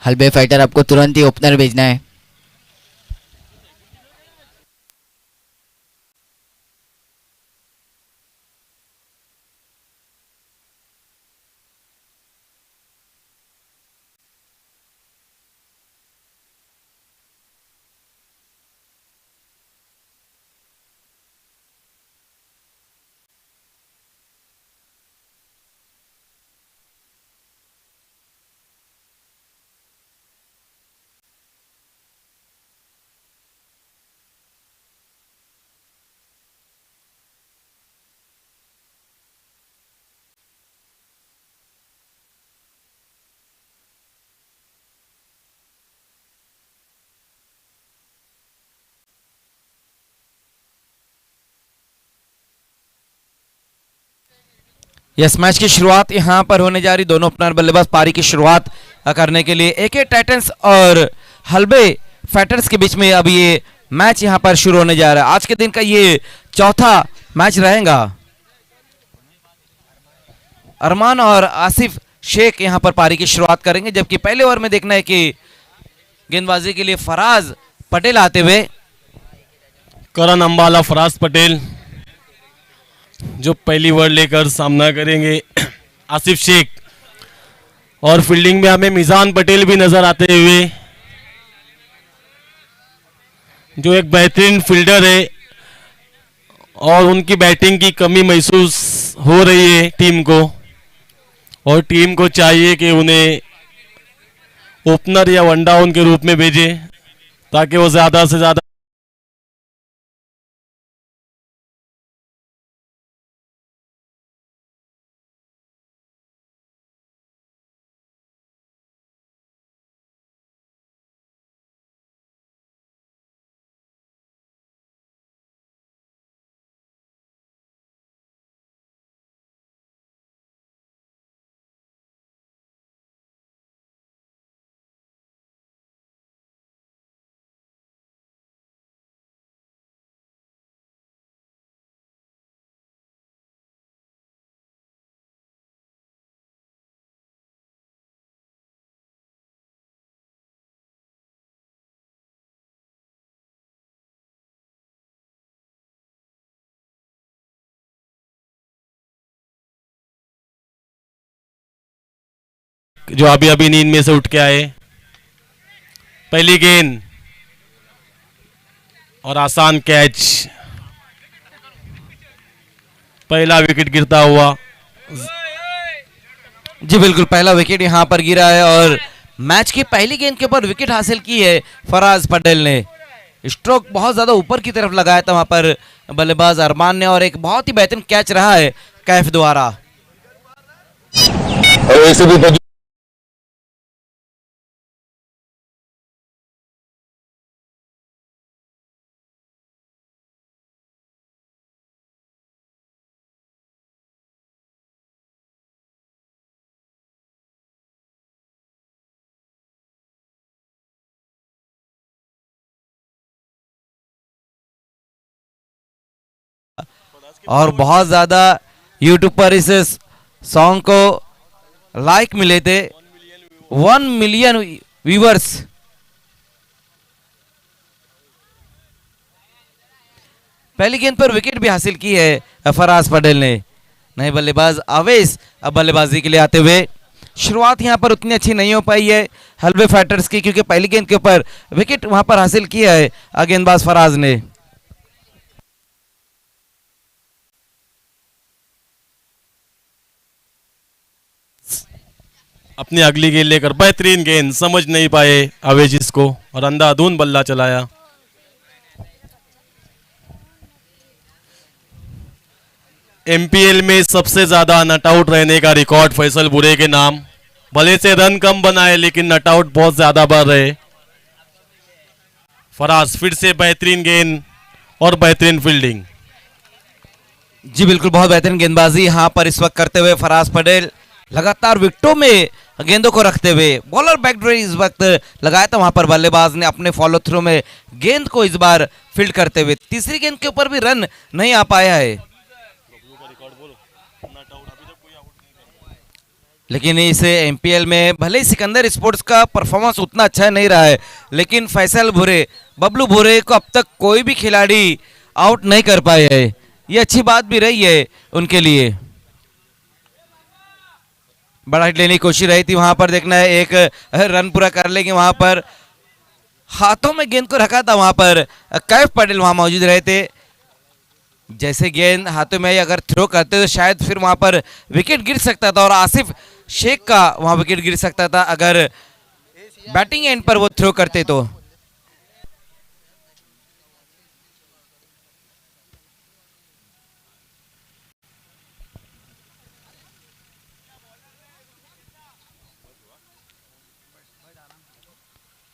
हलबे fighter आपको तुरंत ही opener भेजना है। यस, मैच की शुरुआत यहां पर होने जा रही। दोनों ओपनर बल्लेबाज पारी की शुरुआत करने के लिए एके टाइटंस और हलबे फाइटर्स के बीच में अब ये मैच यहां पर शुरू होने जा रहा है। आज के दिन का ये चौथा मैच रहेगा। अरमान और आसिफ शेख यहां पर पारी की शुरुआत करेंगे, जबकि पहले ओवर में देखना है कि गेंदबाजी के लिए फराज पटेल आते हुए। करण अंबाला, फराज पटेल जो पहली ओवर लेकर सामना करेंगे आसिफ शेख, और फील्डिंग में हमें मिजान पटेल भी नजर आते हुए, जो एक बेहतरीन फील्डर है और उनकी बैटिंग की कमी महसूस हो रही है टीम को, और टीम को चाहिए कि उन्हें ओपनर या वन डाउन के रूप में भेजे ताकि वो ज़्यादा से ज़्यादा जो अभी अभी नींद में से उठ के आए। पहली गेंद और आसान कैच, पहला विकेट गिरता हुआ। जी बिल्कुल, पहला विकेट यहां पर गिरा है और मैच की पहली गेंद के ऊपर विकेट हासिल की है फराज पटेल ने। स्ट्रोक बहुत ज्यादा ऊपर की तरफ लगाया था वहां पर बल्लेबाज अरमान ने, और एक बहुत ही बेहतरीन कैच रहा है कैफ द्वारा। और बहुत ज्यादा यूट्यूब पर इस सॉन्ग को लाइक मिले थे, 1 मिलियन व्यूवर्स। पहली गेंद पर विकेट भी हासिल की है फराज पटेल ने। नए बल्लेबाज अवेश अब बल्लेबाजी के लिए आते हुए। शुरुआत यहां पर उतनी अच्छी नहीं हो पाई है हलबे फाइटर्स की, क्योंकि पहली गेंद के ऊपर विकेट वहां पर हासिल किया है गेंदबाज फराज ने। अपनी अगली गेंद लेकर बेहतरीन गेंद, समझ नहीं पाए अवेश इसको और अंधाधुंध बल्ला चलाया। एमपीएल में सबसे ज्यादा नट आउट रहने का रिकॉर्ड फैसल बुरे के नाम। भले से रन कम बनाए लेकिन नट आउट बहुत ज्यादा बढ़ रहे। फराज फिर से बेहतरीन गेंद और बेहतरीन फील्डिंग। जी बिल्कुल, बहुत बेहतरीन गेंदबाजी यहां पर इस वक्त करते हुए फराज पटेल लगातार विकेटों में गेंदों को रखते हुए। बॉलर बैकड्री इस वक्त लगाया था वहां पर बल्लेबाज ने अपने फॉलो थ्रू में गेंद को इस बार फील्ड करते हुए। तीसरी गेंद के ऊपर भी रन नहीं आ पाया है। लेकिन इस एमपीएल में भले ही सिकंदर स्पोर्ट्स का परफॉर्मेंस उतना अच्छा नहीं रहा है, लेकिन फैसल भुरे, बबलू भुरे को अब तक कोई भी खिलाड़ी आउट नहीं कर पाए है। ये अच्छी बात भी रही है उनके लिए। बड़ा हिट लेने की कोशिश रही थी, वहां पर देखना है एक रन पूरा कर लेंगे। वहां पर हाथों में गेंद को रखा था, वहां पर कैफ पटेल वहां मौजूद रहे थे। जैसे गेंद हाथों में अगर थ्रो करते तो शायद फिर वहां पर विकेट गिर सकता था और आसिफ शेख का वहां विकेट गिर सकता था अगर बैटिंग एंड पर वो थ्रो करते तो।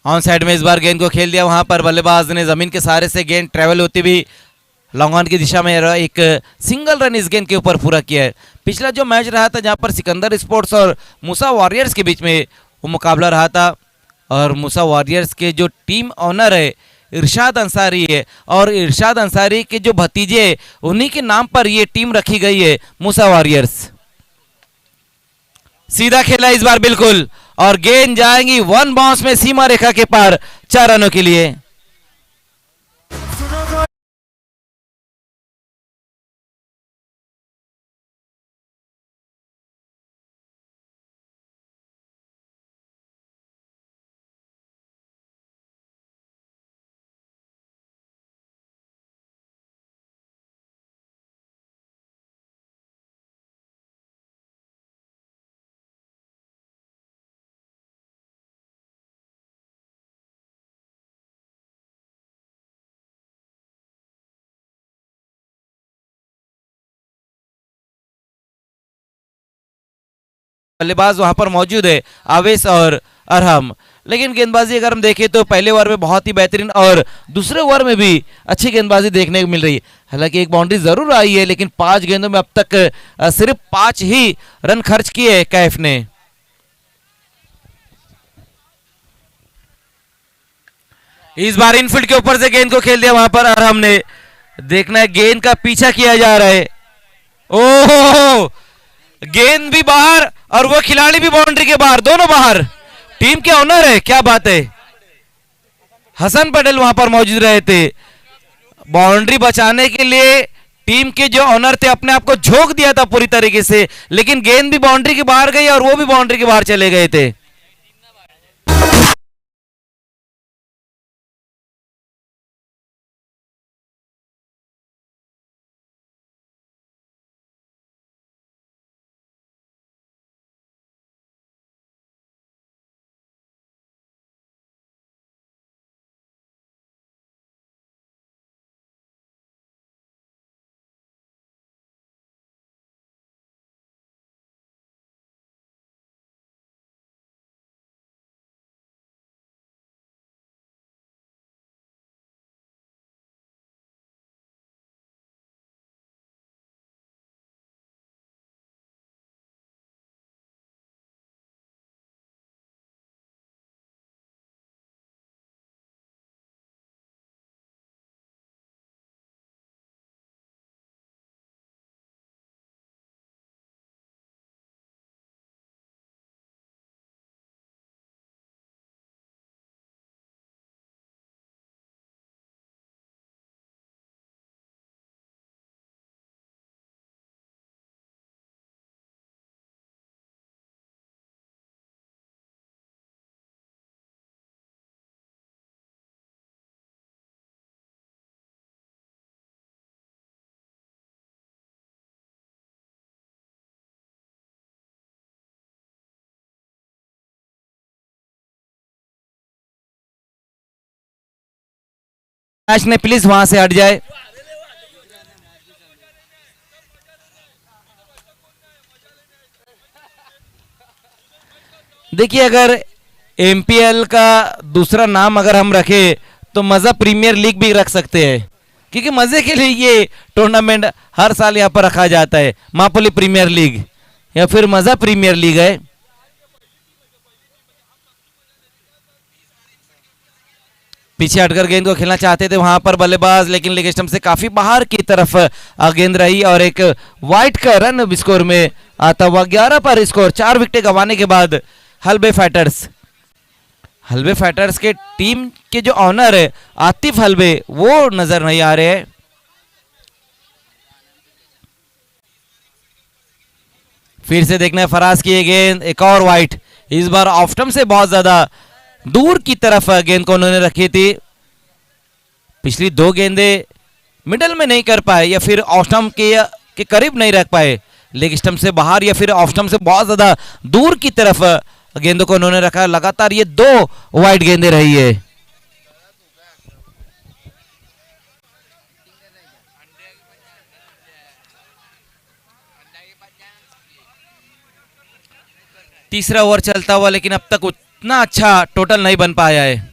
ऑन साइड में इस बार गेंद को खेल दिया, वहां पर बल्लेबाज ने जमीन के सहारे से गेंद ट्रेवल होती हुई लॉन्ग ऑन की दिशा में एक सिंगल रन इस गेंद के ऊपर पूरा किया है। पिछला जो मैच रहा था जहां पर सिकंदर स्पोर्ट्स और मूसा वॉरियर्स के बीच में वो मुकाबला रहा था, और मूसा वॉरियर्स के जो टीम ऑनर है इरशाद अंसारी है, और इरशाद अंसारी के जो भतीजे उन्हीं के नाम पर ये टीम रखी गई है मूसा वॉरियर्स। सीधा खेला इस बार बिल्कुल, और गेंद जाएंगी वन बाउंस में सीमा रेखा के पार 4 रनों के लिए। बल्लेबाज वहां पर मौजूद है आवेश और अरहम, लेकिन गेंदबाजी अगर हम देखें तो पहले ओवर में बहुत ही बेहतरीन और दूसरे ओवर में भी अच्छी गेंदबाजी देखने को मिल रही है। हालांकि एक बाउंड्री जरूर आई है, लेकिन 5 गेंदों में अब तक सिर्फ 5 ही रन खर्च किए कैफ ने। इस बार इनफील्ड के ऊपर से गेंद को खेल दिया वहां पर अरहम ने। देखना है गेंद का पीछा किया जा रहा है। ओह, गेंद भी बाहर और वो खिलाड़ी भी बाउंड्री के बाहर, दोनों बाहर। टीम के ऑनर है, क्या बात है। हसन पटेल वहां पर मौजूद रहे थे। बाउंड्री बचाने के लिए टीम के जो ऑनर थे अपने आप को झोंक दिया था पूरी तरीके से, लेकिन गेंद भी बाउंड्री के बाहर गई और वो भी बाउंड्री के बाहर चले गए थे। मैच ने प्लीज वहां से हट जाए। देखिए, अगर एमपीएल का दूसरा नाम अगर हम रखें तो मजा प्रीमियर लीग भी रख सकते हैं, क्योंकि मजे के लिए ये टूर्नामेंट हर साल यहाँ पर रखा जाता है। मापोली प्रीमियर लीग या फिर मजा प्रीमियर लीग है। पीछे हटकर गेंद को खेलना चाहते थे वहां पर बल्लेबाज, लेकिन लेग स्टंप से काफी बाहर की तरफ गेंद रही और एक वाइट का रन स्कोर में आता हुआ 11 पर स्कोर। 4 विकेट गंवाने के बाद हल्बे फाइटर्स के टीम के जो ऑनर है आतिफ हल्बे वो नजर नहीं आ रहे हैं। फिर से देखना है फराज की गेंद, एक और वाइट। इस बार ऑफ स्टंप से बहुत ज्यादा दूर की तरफ गेंद को उन्होंने रखी थी। पिछली 2 गेंदें मिडल में नहीं कर पाए या फिर ऑफ स्टंप के करीब नहीं रख पाए, लेग स्टंप से बाहर या फिर ऑफ स्टंप से बहुत ज्यादा दूर की तरफ गेंदों को उन्होंने रखा। लगातार ये 2 वाइड गेंदें रही है। तीसरा ओवर चलता हुआ, लेकिन अब तक उतना अच्छा टोटल नहीं बन पाया है।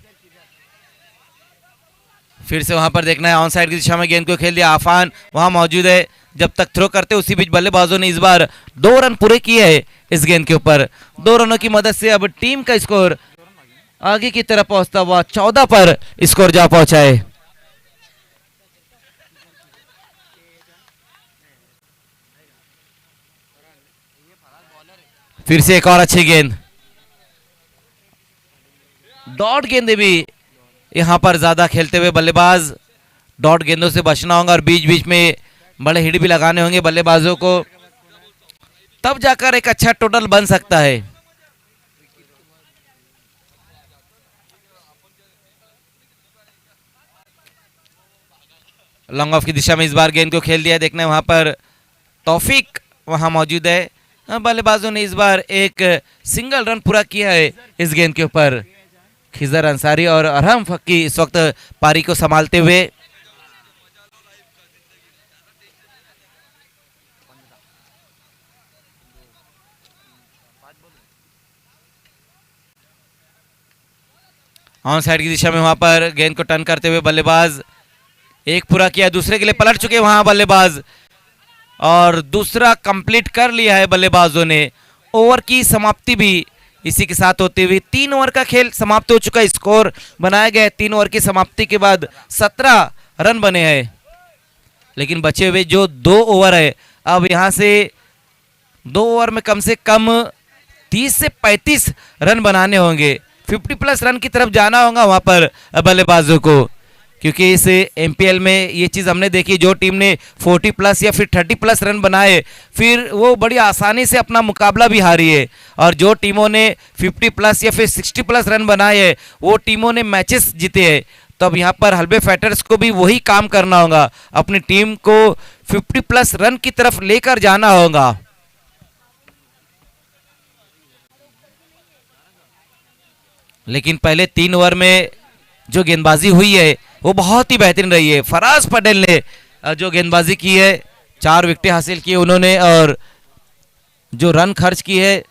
फिर से वहां पर देखना है ऑन साइड की दिशा में गेंद को खेल दिया। आफान वहां मौजूद है, जब तक थ्रो करते उसी बीच बल्लेबाजों ने इस बार 2 रन पूरे किए हैं इस गेंद के ऊपर। 2 रनों की मदद से अब टीम का स्कोर आगे की तरफ पहुंचता हुआ 14 पर स्कोर जा पहुंचा है। फिर से एक और अच्छी गेंद। डॉट गेंदे भी यहां पर ज्यादा खेलते हुए बल्लेबाज, डॉट गेंदों से बचना होगा और बीच बीच में बड़े हिट भी लगाने होंगे बल्लेबाजों को, तब जाकर एक अच्छा टोटल बन सकता है। लॉन्ग ऑफ की दिशा में इस बार गेंद को खेल दिया। देखना है वहां पर तौफीक वहां मौजूद है। बल्लेबाजों ने इस बार एक सिंगल रन पूरा किया है इस गेंद के ऊपर। खिजर अंसारी और अरहम फक्की इस वक्त पारी को संभालते हुए। ऑन साइड की दिशा में वहां पर गेंद को टर्न करते हुए बल्लेबाज, एक पूरा किया, दूसरे के लिए पलट चुके वहां बल्लेबाज और दूसरा कंप्लीट कर लिया है बल्लेबाजों ने। ओवर की समाप्ति भी इसी के साथ होते हुए 3 ओवर का खेल समाप्त हो चुका है। स्कोर बनाया गया 3 ओवर की समाप्ति के बाद 17 रन बने हैं, लेकिन बचे हुए जो 2 ओवर है, अब यहां से 2 ओवर में कम से कम 30 से 35 रन बनाने होंगे। 50+ रन की तरफ जाना होगा वहां पर बल्लेबाजों को, क्योंकि इस एमपीएल में ये चीज़ हमने देखी, जो टीम ने 40+ या फिर 30+ रन बनाए फिर वो बड़ी आसानी से अपना मुकाबला भी हारी है, और जो टीमों ने 50+ या फिर 60+ रन बनाए हैं वो टीमों ने मैचेस जीते हैं। तो अब यहाँ पर हल्बे फाइटर्स को भी वही काम करना होगा, अपनी टीम को 50+ रन की तरफ लेकर जाना होगा। लेकिन पहले 3 ओवर में जो गेंदबाजी हुई है वो बहुत ही बेहतरीन रही है। फराज पटेल ने जो गेंदबाजी की है, 4 विकेटें हासिल की उन्होंने, और जो रन खर्च की है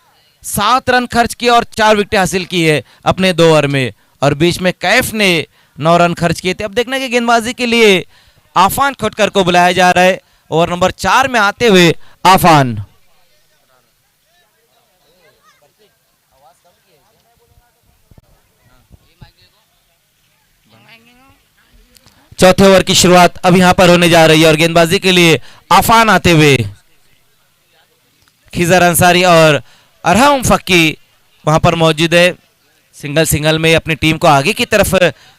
7 रन खर्च किए और 4 विकेटें हासिल की है अपने 2 ओवर में, और बीच में कैफ ने 9 रन खर्च किए थे। अब देखना कि गेंदबाजी के लिए आफान खोटकर को बुलाया जा रहा है। ओवर नंबर 4 में आते हुए आफान, चौथे ओवर की शुरुआत अब यहां पर होने जा रही है और गेंदबाजी के लिए आफान आते हुए खिजर अंसारी और अरहम फक्की वहां पर मौजूद है। सिंगल में अपनी टीम को आगे की तरफ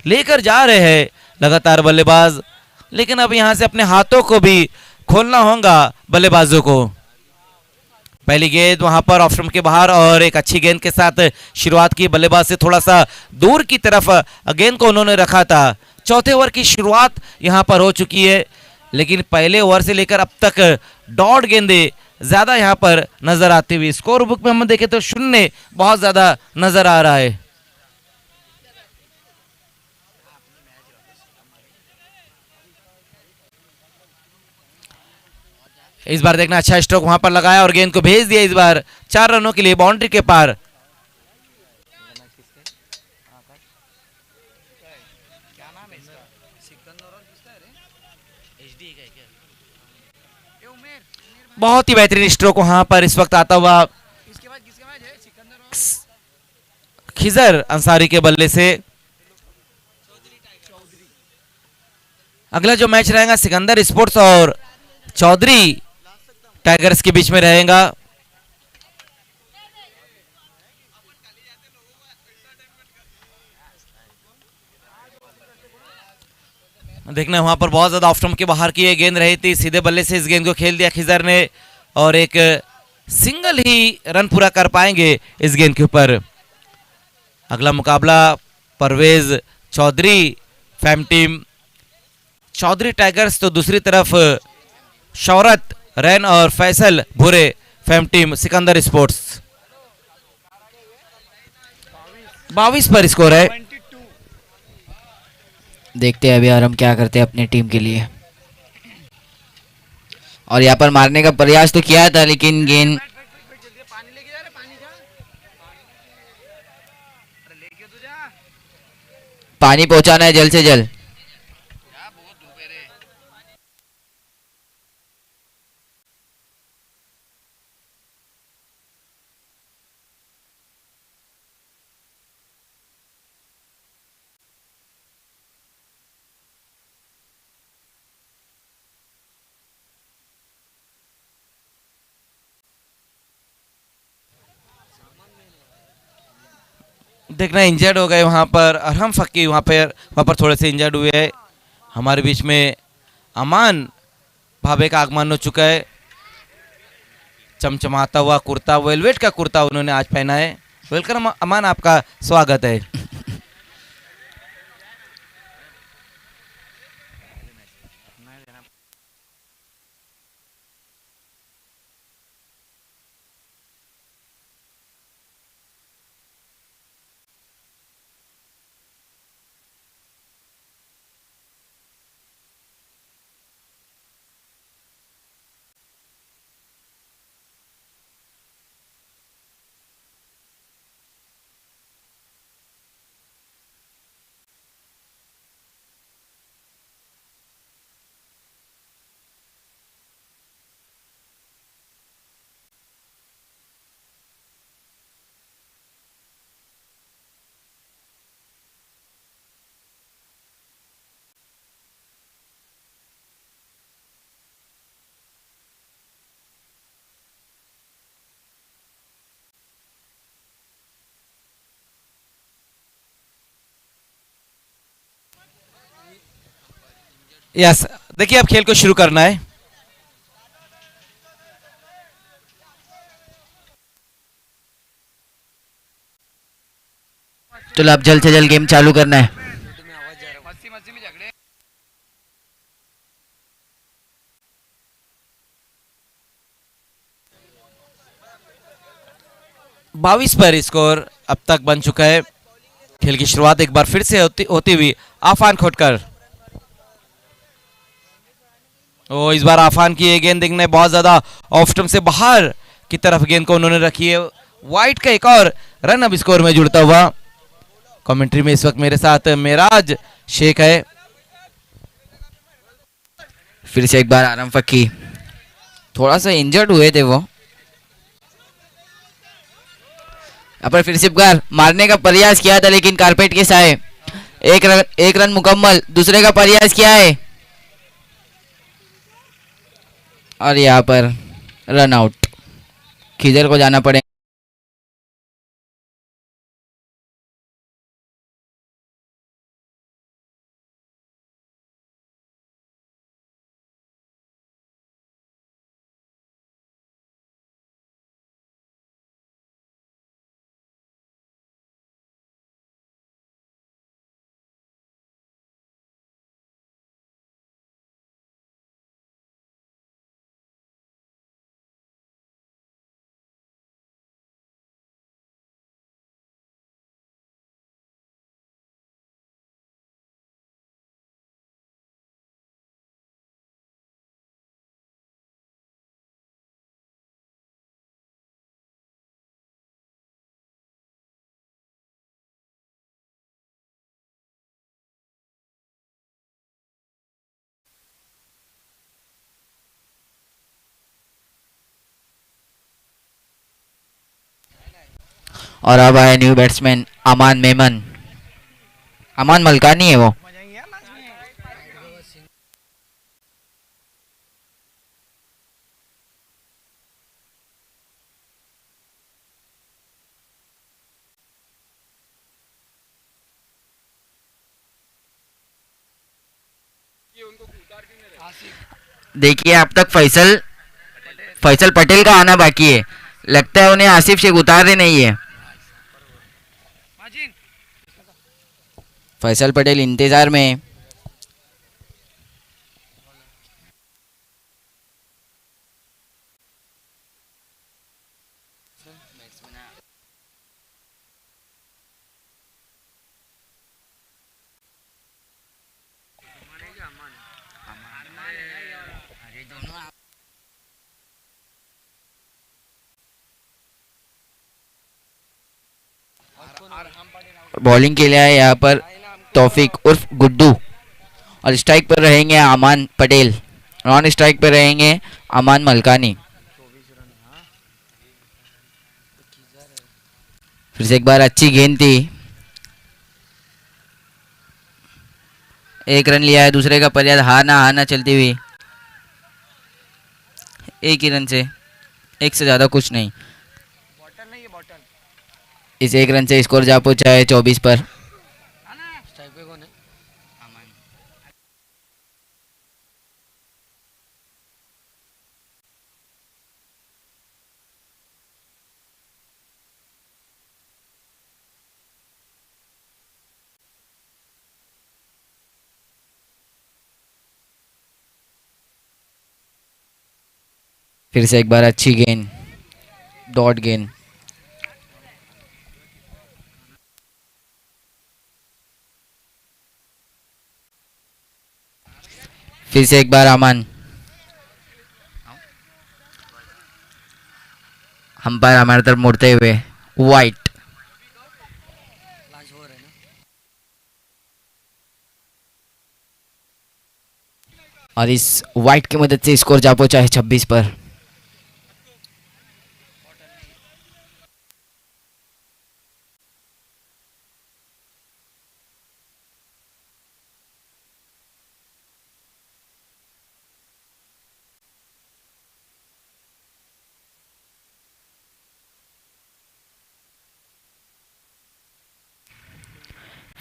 लेकर जा रहे हैं लगातार बल्लेबाज, लेकिन अब यहां से अपने हाथों को भी खोलना होगा बल्लेबाजों को। पहली गेंद वहां पर ऑफ स्टंप के बाहर और एक अच्छी गेंद के साथ शुरुआत की। बल्लेबाज से थोड़ा सा दूर की तरफ गेंद को उन्होंने रखा था। चौथे ओवर की शुरुआत यहां पर हो चुकी है, लेकिन पहले ओवर से लेकर अब तक डॉट गेंदें ज्यादा यहां पर नजर आती हुई। स्कोर बुक में हम देखें तो 0 बहुत ज्यादा नजर आ रहा है। इस बार देखना अच्छा स्ट्रोक वहां पर लगाया और गेंद को भेज दिया इस बार 4 रनों के लिए बाउंड्री के पार। बहुत ही बेहतरीन स्ट्रोक वहां पर इस वक्त आता हुआ खिजर अंसारी के बल्ले से। अगला जो मैच रहेगा सिकंदर स्पोर्ट्स और चौधरी टाइगर्स के बीच में रहेगा। देखना वहां पर बहुत ज्यादा ऑफ स्टंप के बाहर की ये गेंद रही थी, सीधे बल्ले से इस गेंद को खेल दिया खिजर ने और एक सिंगल ही रन पूरा कर पाएंगे इस गेंद के ऊपर। अगला मुकाबला Parvez Chaudhary fam team Chaudhary Tigers, तो दूसरी तरफ शौरत रैन और फैसल भूरे फैम टीम सिकंदर स्पोर्ट्स। 22 पर स्कोर है। देखते हैं अभी आराम क्या करते हैं अपनी टीम के लिए। और यहाँ पर मारने का प्रयास तो किया था लेकिन गेंद पानी पहुंचाना है जल्द से जल्द। देखना इंजर्ड हो गए वहां पर अरहम फक्की, वहां पर थोड़े से इंजर्ड हुए हैं। हमारे बीच में अमान भावे का आगमन हो चुका है। चमचमाता हुआ कुर्ता, वेलवेट का कुर्ता उन्होंने आज पहना है। वेलकम अमान, आपका स्वागत है। यस, देखिए अब खेल को शुरू करना है। चलो अब जल्द से जल्द गेम चालू करना है। बाईस पर स्कोर अब तक बन चुका है। खेल की शुरुआत एक बार फिर से होती हुई आफान खोटकर। ओ इस बार आफान की ये गेंद देखने बहुत ज्यादा ऑफ स्टंप से बाहर की तरफ गेंद को उन्होंने रखी है। वाइट का एक और रन अब स्कोर में जुड़ता हुआ। कमेंट्री में इस वक्त मेरे साथ मेराज शेख है। फिर से एक बार आराम फक्की, थोड़ा सा इंजर्ड हुए थे वो। यहाँ पर फिर से एक बार मारने का प्रयास किया था लेकिन कारपेट के साए एक रन मुकम्मल। दूसरे का प्रयास किया है और यहाँ पर रन आउट। खिजर को जाना पड़े। और अब आया न्यू बैट्समैन अमान मेमन। अमान मलकानी है वो। देखिए अब तक फैसल पटेल का आना बाकी है, लगता है उन्हें आसिफ शेख उतार रहे नहीं है। फैसल पटेल इंतजार में है। बॉलिंग के लिए है यहाँ पर तौफीक उर्फ गुड्डू, और स्ट्राइक पर रहेंगे अमान पटेल, नॉन स्ट्राइक पर रहेंगे अमान मलकानी। फिर से एक बार अच्छी गेंद थी, एक रन लिया है, दूसरे का प्रयास हारना चलती हुई, एक ही रन से, एक से ज्यादा कुछ नहीं। इस एक रन से स्कोर जा पहुंचा है 24 पर। फिर से एक बार अच्छी गेंद, डॉट गेंद। फिर से एक बार अमन, अंपायर हमारे तरफ मुड़ते हुए वाइट। और इस वाइट की मदद से स्कोर जा पहुंचा है 26 पर।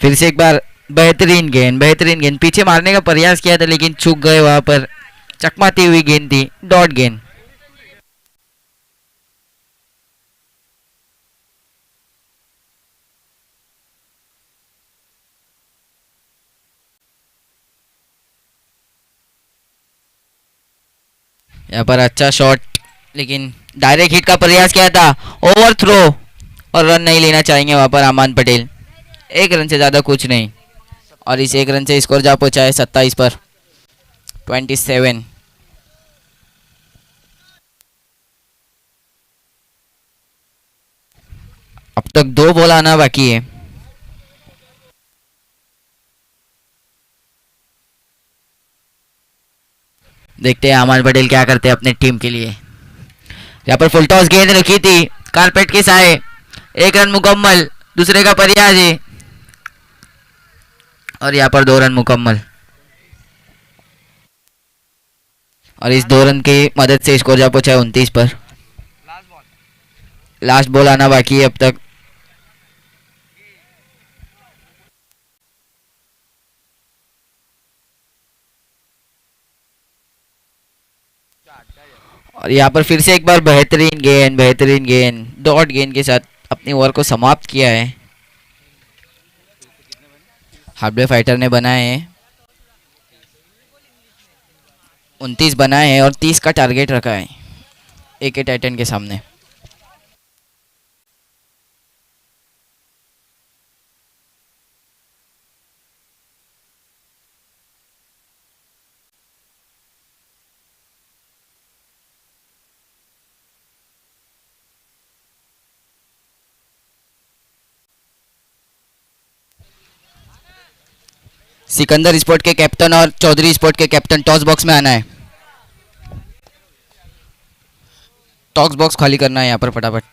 फिर से एक बार बेहतरीन गेंद, पीछे मारने का प्रयास किया था लेकिन चूक गए वहां पर, चकमाती हुई गेंद थी, डॉट गेंद। यहाँ पर अच्छा शॉट, लेकिन डायरेक्ट हिट का प्रयास किया था, ओवर थ्रो, और रन नहीं लेना चाहेंगे वहां पर अमान पटेल, एक रन से ज्यादा कुछ नहीं। और इस एक रन से स्कोर जा पहुंचा है 27 पर, 27। अब तक 2 बॉल आना बाकी है। देखते हैं अमान पटेल क्या करते हैं अपने टीम के लिए। यहाँ पर फुल टॉस गेंद रखी थी, कारपेट के साए, एक रन मुकम्मल, दूसरे का प्रयास है, और यहाँ पर 2 रन मुकम्मल। और इस 2 रन की मदद से स्कोर जा पहुंचा है 29 पर। लास्ट बॉल आना बाकी है अब तक। और यहाँ पर फिर से एक बार बेहतरीन गेंद, डॉट गेंद के साथ अपनी ओवर को समाप्त किया है। हार्डवे फाइटर ने बनाए हैं 29 बनाए हैं और 30 का टारगेट रखा है AK टाइटन के सामने। सिकंदर स्पोर्ट के कैप्टन और चौधरी स्पोर्ट के कैप्टन टॉस बॉक्स में आना है। टॉस बॉक्स खाली करना है यहाँ पर फटाफट।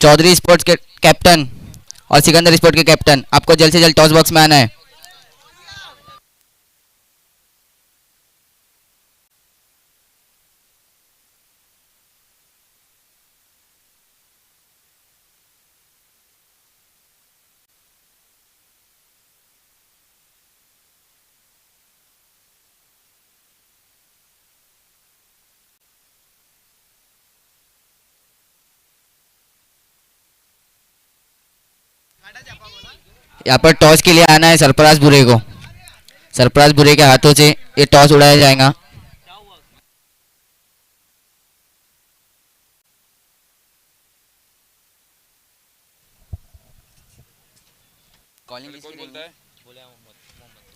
चौधरी स्पोर्ट्स के कैप्टन और सिकंदर स्पोर्ट के कैप्टन, आपको जल्द से जल्द टॉस बॉक्स में आना है। यहाँ पर टॉस के लिए आना है सरफराज बुरे को। सरफराज बुरे के हाथों से ये टॉस उड़ाया जाएगा।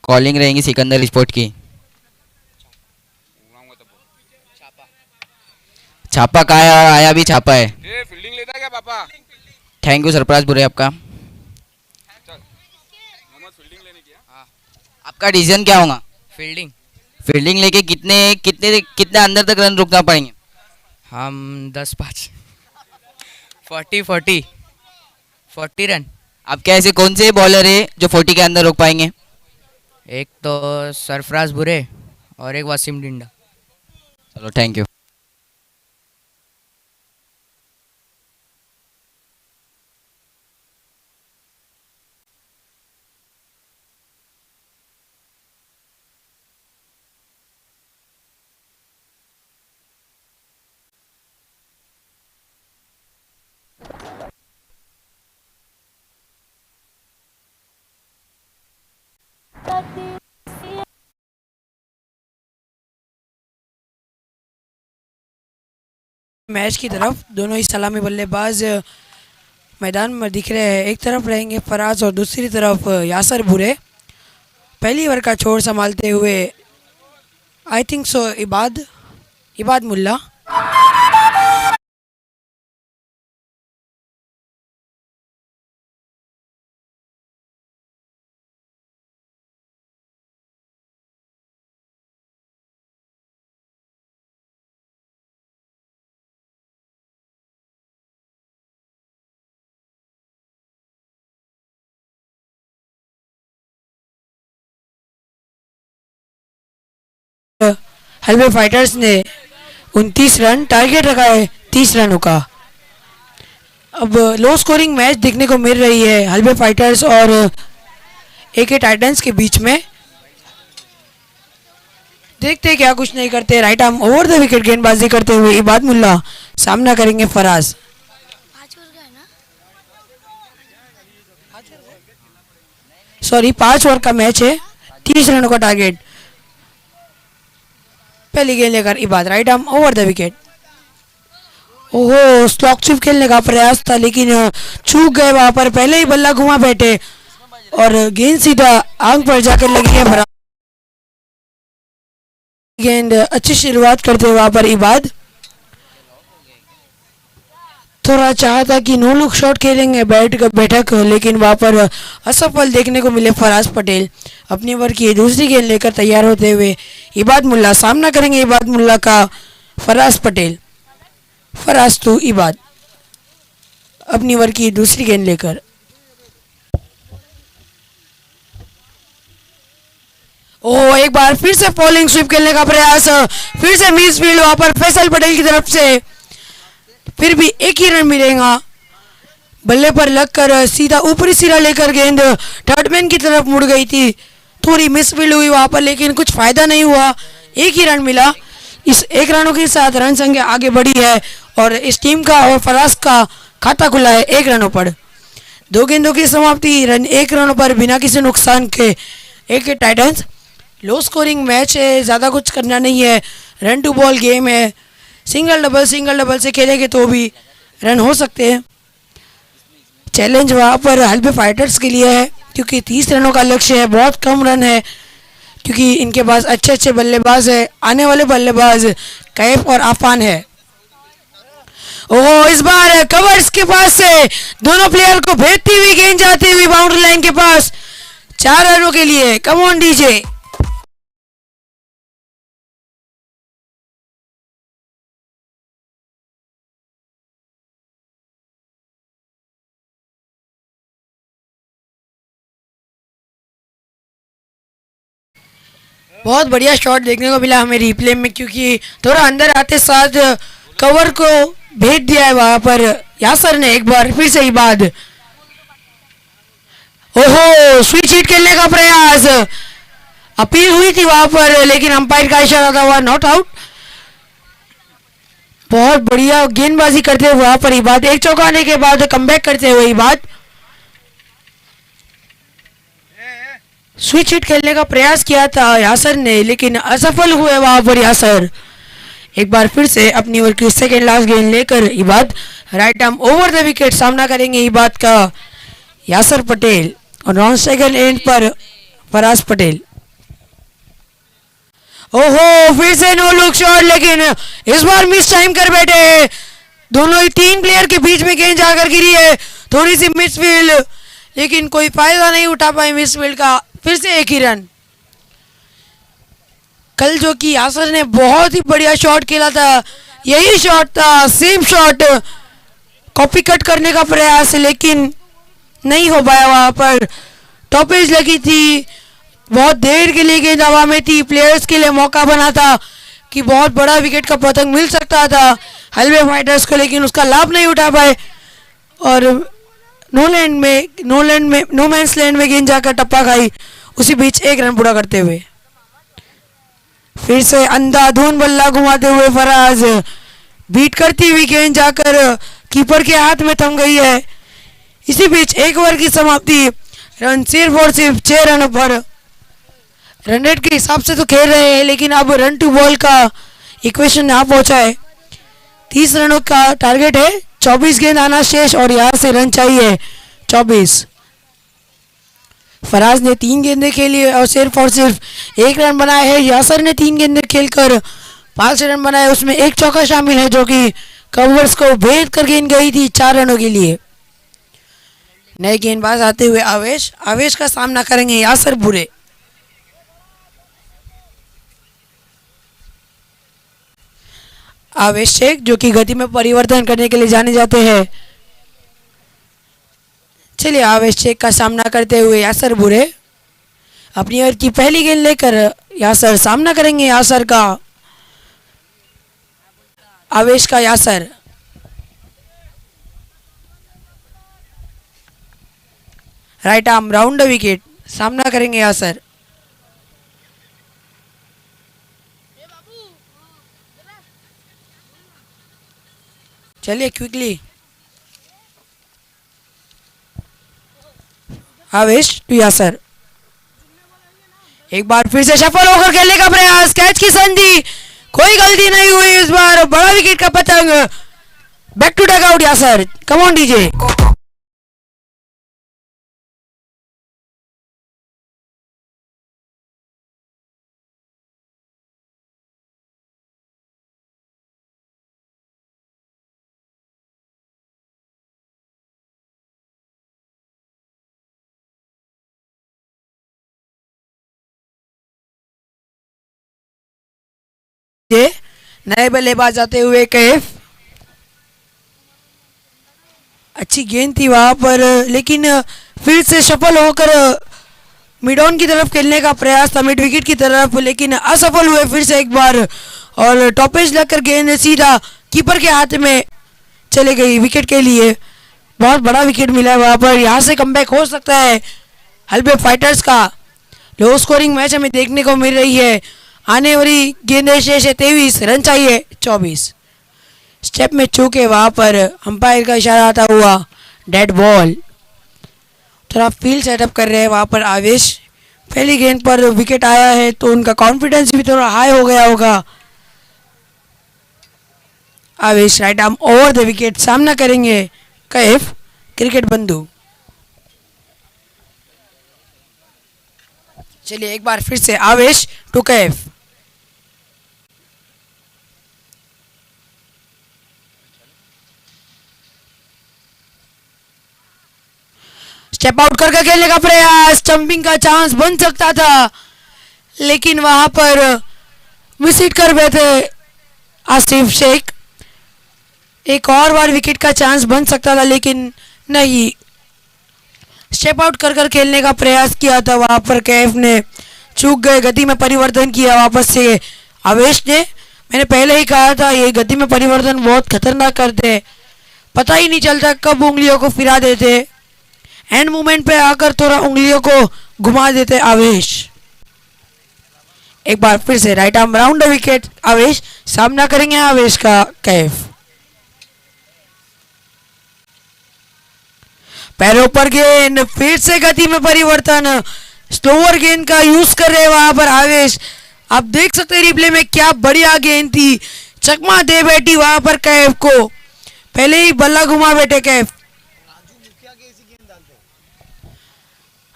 कॉलिंग रहेंगी सिकंदर स्पोर्ट की। छापा का आया भी छापा है। फील्डिंग लेता है क्या पापा? थैंक यू सरफराज बुरे आपका। फील्डिंग लेने की। आपका डिसीजन क्या होगा? फील्डिंग। फील्डिंग लेके कितने कितने कितने अंदर तक रन रोकना पड़ेंगे? हम 10-5 40 रन। आपके ऐसे कौन से बॉलर है जो 40 के अंदर रोक पाएंगे? एक तो सरफराज बुरे और एक वसीम डिंडा। चलो थैंक यू। मैच की तरफ दोनों ही सलामी बल्लेबाज मैदान में दिख रहे हैं। एक तरफ रहेंगे फराज और दूसरी तरफ यासर बुरे। पहली ओवर का छोर संभालते हुए आई थिंक सो इबाद मुल्ला। हलवे फाइटर्स ने 29 रन टारगेट रखा है 30 रनों का। अब लो स्कोरिंग मैच देखने को मिल रही है हलवे फाइटर्स और एके टाइटंस के बीच में। देखते क्या कुछ नहीं करते। Right arm over the wicket गेंदबाजी करते हुए इबाद मुल्ला सामना करेंगे फराज। सॉरी 5 ओवर का मैच है 30 रनों का टारगेट। पहली गेंद लेकर Ibad right arm over the wicket. ओहो स्लॉक स्वीप खेलने का प्रयास था लेकिन चूक गए वहां पर। पहले ही बल्ला घुमा बैठे और गेंद सीधा आंख पर जाकर लगी है फराज। गेंद अच्छी शुरुआत करते हुए वहां पर इबाद थोड़ा चाहता कि नो लुक शॉट खेलेंगे बैठक लेकिन वहां पर असफल देखने को मिले फराज पटेल। अपनी ओवर की दूसरी गेंद लेकर तैयार होते हुए इबाद मुल्ला सामना करेंगे इबाद मुल्ला का फराज पटेल। फराज तो इबाद अपनी ओवर की दूसरी गेंद लेकर। ओ एक बार फिर से फॉलिंग स्वीप खेलने का प्रयास। फिर से मिस फील्ड वहां पर फैसल पटेल की तरफ से। फिर भी एक ही रन मिलेगा। बल्ले पर लगकर सीधा ऊपरी सिरा लेकर गेंद थर्डमैन की तरफ मुड़ गई थी। थोड़ी मिस फील्ड हुई वहां पर लेकिन कुछ फायदा नहीं हुआ। एक ही रन मिला। इस एक रनों के साथ रन संख्या आगे बढ़ी है और इस टीम का और फराज का खाता खुला है 1 रनों पर। 2 गेंदों की समाप्ति 1 रनों पर बिना किसी नुकसान के एक टाइटंस। लो स्कोरिंग मैच है, ज़्यादा कुछ करना नहीं है। रन टू बॉल गेम है। सिंगल डबल से खेलेंगे तो भी रन हो सकते हैं। चैलेंज वहाँ पर हल्बे फाइटर्स के लिए है क्योंकि 30 रनों का लक्ष्य है। बहुत कम रन है क्योंकि इनके पास अच्छे अच्छे बल्लेबाज है। आने वाले बल्लेबाज कैफ और आफान है। ओह इस बार कवर्स के पास से दोनों प्लेयर को भेजती हुई गेंद जाती हुई बाउंड्री लाइन के पास 4 रनों के लिए। कम ऑन डीजे। बहुत बढ़िया शॉट देखने को मिला हमें रिप्ले में क्योंकि थोड़ा अंदर आते साथ कवर को भेज दिया है वहां पर यासर ने। एक बार फिर से इबाद। ओहो स्विच हिट खेलने का प्रयास। अपील हुई थी वहां पर लेकिन अंपायर का इशारा था वह नॉट आउट। बहुत बढ़िया गेंदबाजी करते हुए वहां पर इबाद। एक चौका आने के बाद कमबैक करते हुए इबाद। स्विच हिट खेलने का प्रयास किया था यासर ने, लेकिन असफल हुए वहां पर यासर। एक बार फिर से अपनी ओवर की सेकेंड लास्ट गेंद लेकर Ibad right arm over the wicket सामना करेंगे इबाद का यासर पटेल और नॉन सेकंड एंड पर फराज पटेल। ओहो, फिर से नो लुक शॉट, लेकिन इस बार मिस टाइम कर बैठे। दोनों ही 3 प्लेयर के बीच में गेंद जाकर गिरी है, थोड़ी सी मिसफील्ड, लेकिन कोई फायदा नहीं उठा पाए मिसफील्ड का। फिर से एक ही रन। कल जो कि यासर ने बहुत ही बढ़िया शॉट खेला था, यही शॉट था, सेम शॉट, कॉपी कट करने का प्रयास, लेकिन नहीं हो पाया। वहां पर टॉपेज लगी थी, बहुत देर के लिए गेंद हवा में थी, प्लेयर्स के लिए मौका बना था कि बहुत बड़ा विकेट का पतंग मिल सकता था हलवे फाइटर्स को, लेकिन उसका लाभ नहीं उठा पाए और नो मैंस लैंड में गेंद जाकर टप्पा खाई। उसी बीच एक रन पूरा करते हुए फिर से अंधाधुन बल्ला घुमाते हुए फराज, बीट करती हुई गेंद जाकर कीपर के हाथ में थम गई है। इसी बीच एक ओवर की समाप्ति, रन सिर्फ और सिर्फ 6 रनों पर। रन रेट के हिसाब से तो खेल रहे हैं, लेकिन अब रन टू बॉल का इक्वेशन ना पहुंचा है। 30 रनों का टारगेट है, 24 गेंद आना शेष और यहाँ से रन चाहिए 24। फराज ने 3 गेंदें खेली और सिर्फ 1 रन बनाया है। यासर ने 3 गेंदें खेलकर 5 रन बनाए, उसमें एक चौका शामिल है जो कि कवर्स को भेद कर गेंद गई थी 4 रनों के लिए। नए गेंदबाज आते हुए आवेश का सामना करेंगे यासर बुरे। आवेश शेख जो कि गति में परिवर्तन करने के लिए जाने जाते हैं। चलिए आवेश शेख का सामना करते हुए यासर बुरे अपनी ओवर की पहली गेंद लेकर यासर सामना करेंगे यासर का। आवेश का Yasir, right arm round the wicket सामना करेंगे यासर। चलिए क्विकली आवेश टू यासर, एक बार फिर से सफल होकर खेलने का प्रयास, कैच की संधि, कोई गलती नहीं हुई इस बार, बड़ा विकेट का पतंग, back to dugout Yasir, come on DJ. नए बल्लेबाज आते हुए कैफ, अच्छी गेंद थी वहां पर, लेकिन फिर से सफल होकर मिड ऑन की तरफ खेलने का प्रयास था, मिड विकेट की तरफ, लेकिन असफल हुए फिर से एक बार और टॉपेज लगकर गेंद सीधा कीपर के हाथ में चले गई विकेट के लिए। बहुत बड़ा विकेट मिला है वहां पर, यहाँ से कमबैक हो सकता है हल्बे फाइटर्स का। लो स्कोरिंग मैच हमें देखने को मिल रही है। आने वाली गेंदें शेष है 23, रन चाहिए 24। स्टेप में चूके वहां पर अंपायर का इशारा आता हुआ डेड बॉल। थोड़ा फील्ड सेटअप कर रहे हैं वहां पर आवेश, पहली गेंद पर विकेट आया है तो उनका कॉन्फिडेंस भी थोड़ा हाई हो गया होगा। आवेश right arm over the wicket सामना करेंगे कैफ क्रिकेट बंधु। चलिए एक बार फिर से आवेश टू कैफ, स्टेप आउट करके खेलने का प्रयास, स्टंपिंग का चांस बन सकता था, लेकिन वहां पर मिस हिट कर बैठे आसिफ शेख। एक और बार विकेट का चांस बन सकता था लेकिन नहीं। स्टेप आउट कर खेलने का प्रयास किया था वहां पर कैफ ने, चूक गए, गति में परिवर्तन किया वापस से आवेश ने। मैंने पहले ही कहा था ये गति में परिवर्तन बहुत खतरनाक करते हैं, पता ही नहीं चलता कब उंगलियों को फिरा देते, एंड मूवमेंट पे आकर थोड़ा उंगलियों को घुमा देते आवेश। एक बार फिर से right arm round the wicket आवेश सामना करेंगे आवेश का कैफ। पैरों पर गेंद, फिर से गति में परिवर्तन, स्लोअर गेंद का यूज कर रहे हैं वहां पर आवेश। आप देख सकते हैं रिप्ले में क्या बढ़िया गेंद थी, चकमा दे बैठी वहां पर कैफ को, पहले ही बल्ला घुमा बैठे कैफ।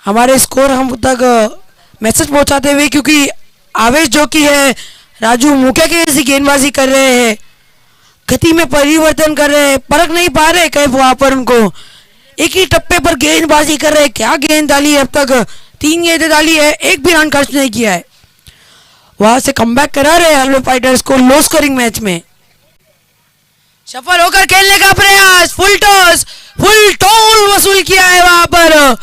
हमारे स्कोर हम तक मैसेज पहुंचाते हुए, क्योंकि आवेश जो कि है राजू मुखिया के ऐसी गेंदबाजी कर रहे हैं, गति में परिवर्तन कर रहे हैं, परख नहीं पा रहे कैफ वहां पर उनको, एक ही टप्पे पर गेंदबाजी कर रहे हैं। क्या गेंद डाली है, अब तक 3 गेंदें डाली है, एक भी रन खर्च नहीं किया है। वहां से कमबैक करा रहे हैं हेलो फाइटर्स को लो स्कोरिंग मैच में। सफल होकर खेलने का प्रयास, फुल टॉस, फुल टोल वसूल किया है वहां पर,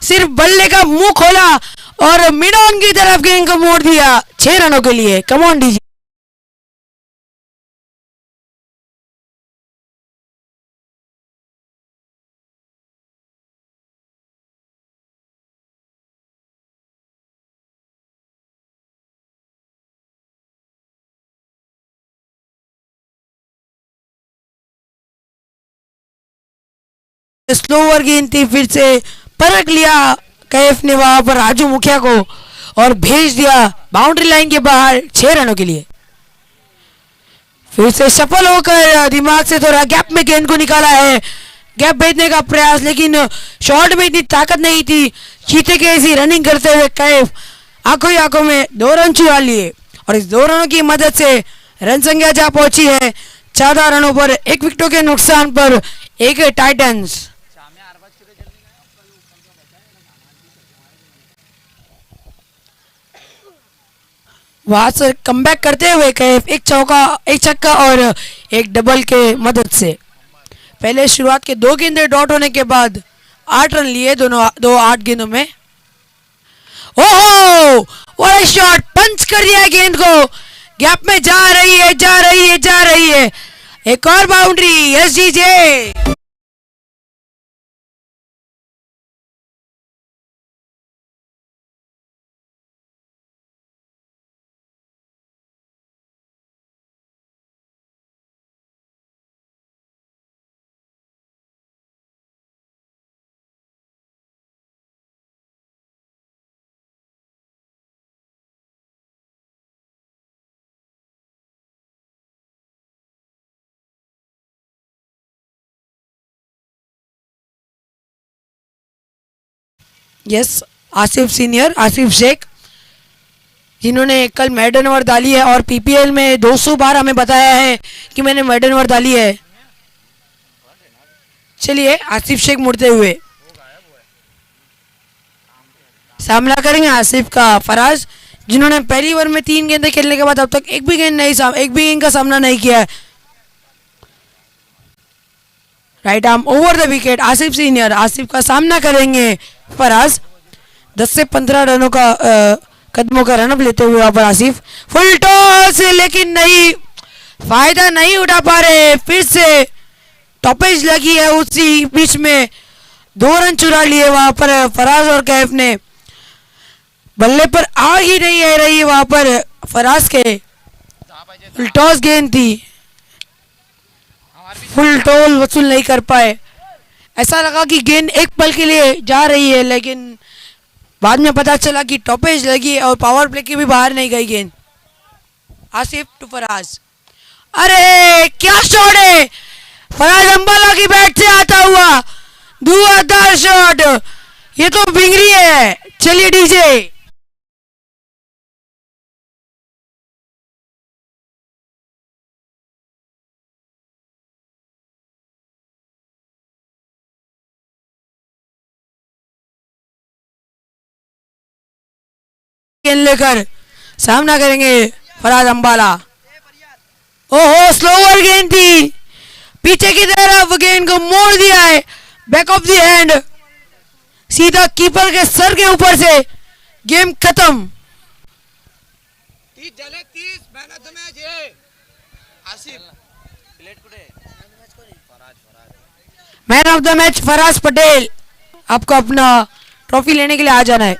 सिर्फ बल्ले का मुंह खोला और मिड ऑन की तरफ गेंद को मोड़ दिया 6 रनों के लिए। Come on DG. स्लोअर गेंद थी, फिर से परख लिया कैफ ने वहां पर राजू मुखिया को और भेज दिया बाउंड्री लाइन के बाहर 6 रनों के लिए। फिर से सफल होकर दिमाग से थोड़ा गैप में गेंद को निकाला है, गैप भेजने का प्रयास, लेकिन शॉट में इतनी ताकत नहीं थी। चीते के ऐसी रनिंग करते हुए कैफ आंखों ही आंखों में 2 रन चुरा लिए और इस 2 रनों की मदद से रन संख्या जा पहुंची है 14 रनों पर, 1 विकेटों के नुकसान पर 1 टाइटंस। वहां से कमबैक करते हुए कैफ 1 चौका 1 छक्का और 1 डबल के मदद से पहले शुरुआत के 2 गेंदें डॉट होने के बाद 8 रन लिए दोनों 8 गेंदों में। ओहो व्हाट अ शॉट, पंच कर दिया गेंद को, गैप में जा रही है, जा रही है, जा रही है, एक और boundary SGJ. Yes Asif senior, Asif Shaikh, जिन्होंने कल मेडन ओवर डाली है और पीपीएल में 200 बार हमें बताया है कि मैंने मेडन ओवर डाली है। चलिए आसिफ शेख मुड़ते हुए सामना करेंगे आसिफ का फराज, जिन्होंने पहली ओवर में 3 गेंदें खेलने के बाद अब तक एक भी गेंद का सामना नहीं किया है। Right arm over the wicket, Asif senior, Asif का सामना करेंगे फराज। 10 से 15 रनों का कदमों का रनअप लेते हुए यहाँ पर आसिफ, फुल टॉस, लेकिन नहीं, फायदा नहीं उठा पा रहे। फिर से टॉपेज लगी है उसी बीच में, 2 रन चुरा लिए वहां पर फराज और कैफ ने, बल्ले पर आ ही नहीं आ रही वहां पर फराज के, फुल टॉस गेंद थी, फुल टोल वसूल नहीं कर पाए। ऐसा लगा कि गेंद एक पल के लिए जा रही है, लेकिन बाद में पता चला कि टॉपेज लगी और पावर प्ले की भी बाहर नहीं गई गेंद। आसिफ टू फराज, अरे क्या शॉट है, फराज अंबाला की बैट से आता हुआ धुआंधार शॉट, ये तो बिंगरी है। चलिए डीजे गेंद लेकर सामना करेंगे फराज अंबाला। ओहो स्लोअर गेंद थी, पीछे की तरफ गेंद को मोड़ दिया है, बैक ऑफ द हैंड, सीधा कीपर के सर के ऊपर से, गेम खत्म। Man of the match Faraz Patel, आपको अपना ट्रॉफी लेने के लिए आ जाना है।